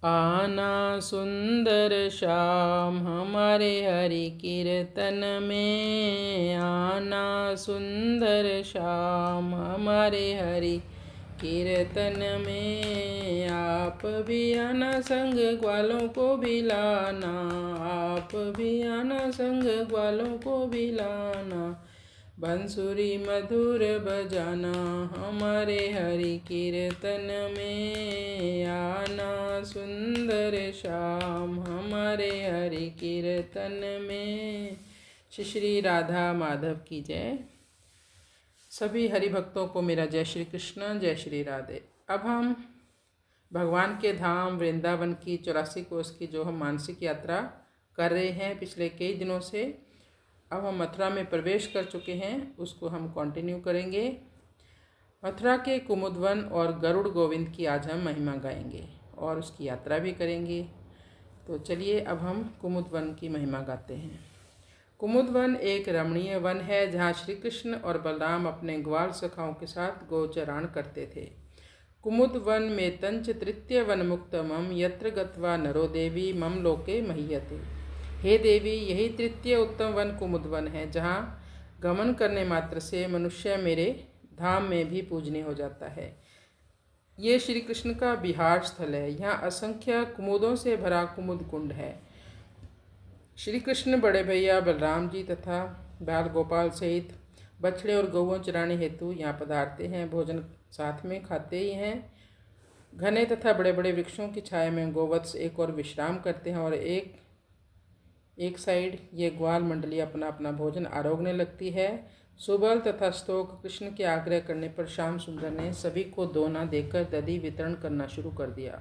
आना सुंदर शाम हमारे हरि कीर्तन में, आना सुंदर शाम हमारे हरि कीर्तन में। आप भी आना संग ग्वालों को भी लाना, आप भी आना संग ग्वालों को भी लाना। बंसुरी मधुर बजाना हमारे हरि कीर्तन में, आना सुंदर शाम हमारे हरि कीर्तन में। श्री श्री राधा माधव की जय। सभी हरि भक्तों को मेरा जय श्री कृष्ण, जय श्री राधे। अब हम भगवान के धाम वृंदावन की 84 कोस की जो हम मानसिक यात्रा कर रहे हैं पिछले कई दिनों से, अब हम मथुरा में प्रवेश कर चुके हैं, उसको हम कंटिन्यू करेंगे। मथुरा के कुमुदवन और गरुड़ गोविंद की आज हम महिमा गाएंगे और उसकी यात्रा भी करेंगे। तो चलिए अब हम कुमुदवन की महिमा गाते हैं। कुमुदवन एक रमणीय वन है जहाँ श्री कृष्ण और बलराम अपने ग्वाल सखाओं के साथ गोचरण करते थे। कुमुदवन में तंच तृतीय वन मुक्त मम यत्र गत्वा नरो देवी मम लोके महीयते। हे देवी, यही तृतीय उत्तम वन कुमुदवन है जहाँ गमन करने मात्र से मनुष्य मेरे धाम में भी पूजनीय हो जाता है। ये श्री कृष्ण का विहार स्थल है। यहाँ असंख्य कुमुदों से भरा कुमुद कुंड है। श्री कृष्ण बड़े भैया बलराम जी तथा बाल गोपाल सहित बछड़े और गौओं चराने हेतु यहाँ पधारते हैं। भोजन साथ में खाते ही हैं। घने तथा बड़े बड़े वृक्षों की छाया में गोवत्स एक और विश्राम करते हैं और एक साइड ये ग्वाल मंडली अपना अपना भोजन आरोगने लगती है। सुबल तथा स्तोक कृष्ण के आग्रह करने पर श्याम सुंदर ने सभी को दोना देकर दधी वितरण करना शुरू कर दिया।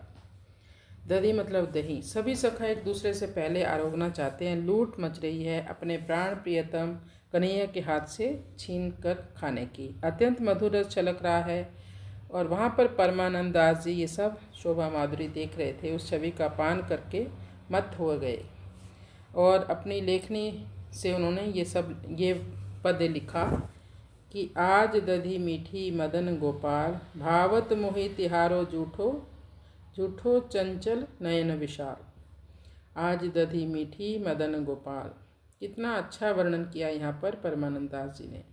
दधी मतलब दही। सभी सखा एक दूसरे से पहले आरोगना चाहते हैं। लूट मच रही है अपने प्राण प्रियतम कन्हैया के हाथ से छीन कर खाने की। अत्यंत मधुर रस छलक रहा है और वहाँ पर परमानंद दास जी ये सब शोभा माधुरी देख रहे थे। उस छवि का पान करके मत हो गए और अपनी लेखनी से उन्होंने ये पद लिखा कि आज दधी मीठी मदन गोपाल, भावत मोहि तिहारो जूठो जूठो चंचल नयन विशाल। आज दधी मीठी मदन गोपाल, कितना अच्छा वर्णन किया यहाँ पर परमानंद दास जी ने।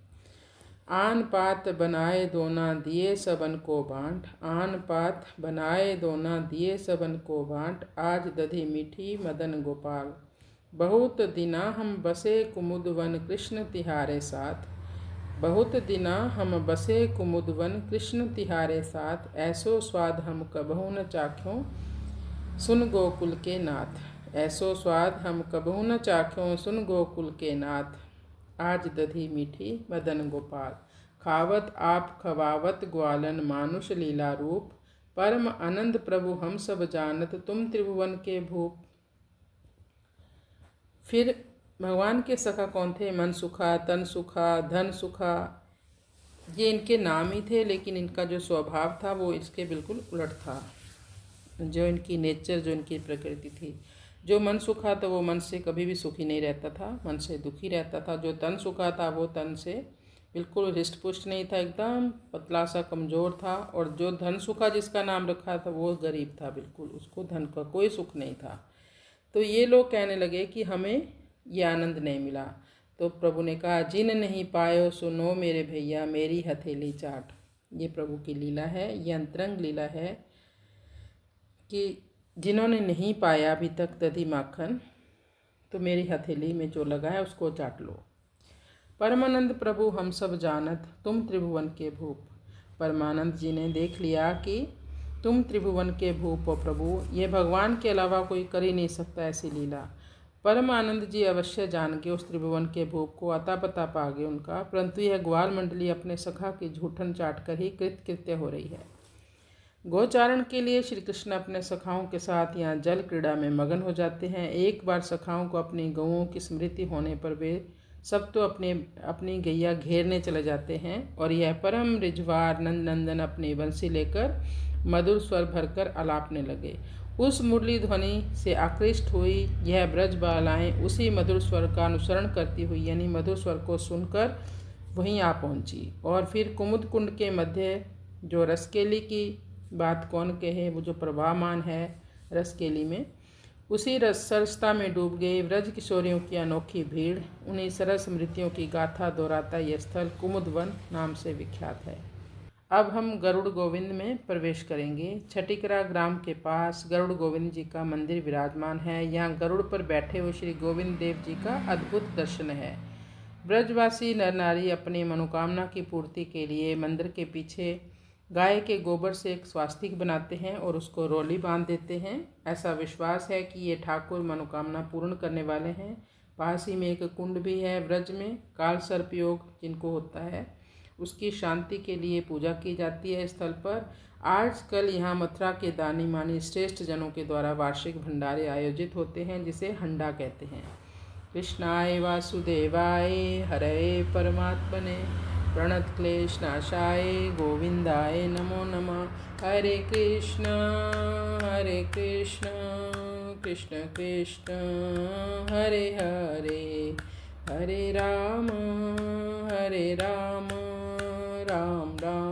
आन पात बनाए दोना दिए सबन को बांट, आन पात बनाए दोना दिए सबन को बांट। आज दधी मीठी मदन गोपाल, बहुत दिना हम बसे कुमुदवन कृष्ण तिहारे साथ। बहुत दिना हम बसे कुमुदवन कृष्ण तिहारे साथ। ऐसो स्वाद हम कबहू न चाख्यों सुन गोकुल के नाथ। ऐसो स्वाद हम कबहू न चाख्यों सुन गोकुल के नाथ। आज दधी मीठी मदन गोपाल, खावत आप खवावत ग्वालन मानुष लीला रूप। परम आनंद प्रभु हम सब जानत, तुम त्रिभुवन के भूप। फिर भगवान के सखा कौन थे? मन सुखा, तन सुखा, धन सुखा, ये इनके नाम ही थे, लेकिन इनका जो स्वभाव था वो इसके बिल्कुल उलट था। जो इनकी नेचर, जो इनकी प्रकृति थी। जो मन सुखा तो वो मन से कभी भी सुखी नहीं रहता था, मन से दुखी रहता था। जो तन सुखा था वो तन से बिल्कुल हृष्ट पुष्ट नहीं था, एकदम पतला सा कमज़ोर था। और जो धन सुखा जिसका नाम रखा था वो गरीब था, बिल्कुल उसको धन का कोई सुख नहीं था। तो ये लोग कहने लगे कि हमें ये आनंद नहीं मिला। तो प्रभु ने कहा, जिन नहीं पायो सुनो मेरे भैया मेरी हथेली चाट। ये प्रभु की लीला है, ये अंतरंग लीला है कि जिन्होंने नहीं पाया अभी तक दधी माखन, तो मेरी हथेली में जो लगा है उसको चाट लो। परमानंद प्रभु हम सब जानत, तुम त्रिभुवन के भूप। परमानंद जी ने देख लिया कि तुम त्रिभुवन के भूप हो प्रभु, ये भगवान के अलावा कोई कर ही नहीं सकता ऐसी लीला। परमानंद जी अवश्य जान के उस त्रिभुवन के भूप को अता पता पा गए उनका, परंतु यह ग्वाल मंडली अपने सखा की झूठन चाट कर ही कृतकृत्य हो रही है। गोचारण के लिए श्री कृष्ण अपने सखाओं के साथ यहाँ जल क्रीड़ा में मगन हो जाते हैं। एक बार सखाओं को अपनी गौओं की स्मृति होने पर वे सब तो अपनी गैया घेरने चले जाते हैं और यह परम रिजवार नंदन अपनी बंसी लेकर मधुर स्वर भरकर आलापने लगे। उस मुरली ध्वनि से आकृष्ट हुई यह ब्रज बालाएँ उसी मधुर स्वर का अनुसरण करती हुई, यानी मधुर स्वर को सुनकर वहीं आ पहुँची। और फिर कुमुद कुंड के मध्य जो रसकेली की बात कौन कहे, वो जो प्रवाहमान है रसकेली में। उसी रस सरसता में डूब गई व्रज किशोरियों की अनोखी भीड़। उन्हीं सरस स्मृतियों की गाथा दोहराता यह स्थल कुमुदवन नाम से विख्यात है। अब हम गरुड़ गोविंद में प्रवेश करेंगे। छटिकरा ग्राम के पास गरुड़ गोविंद जी का मंदिर विराजमान है। यहाँ गरुड़ पर बैठे हुए श्री गोविंद देव जी का अद्भुत दर्शन है। ब्रजवासी नर नारी अपनी मनोकामना की पूर्ति के लिए मंदिर के पीछे गाय के गोबर से एक स्वास्तिक बनाते हैं और उसको रोली बांध देते हैं। ऐसा विश्वास है कि ये ठाकुर मनोकामना पूर्ण करने वाले हैं। पास ही में एक कुंड भी है। ब्रज में काल सर्प योग जिनको होता है उसकी शांति के लिए पूजा की जाती है। स्थल पर आजकल यहाँ मथुरा के दानी मानी श्रेष्ठ जनों के द्वारा वार्षिक भंडारे आयोजित होते हैं जिसे हंडा कहते हैं। कृष्णाय वासुदेवाय हरे परमात्मने प्रणत क्लेश नाशाय गोविंदाय नमो नमः। हरे कृष्ण कृष्ण कृष्ण हरे हरे, हरे राम राम राम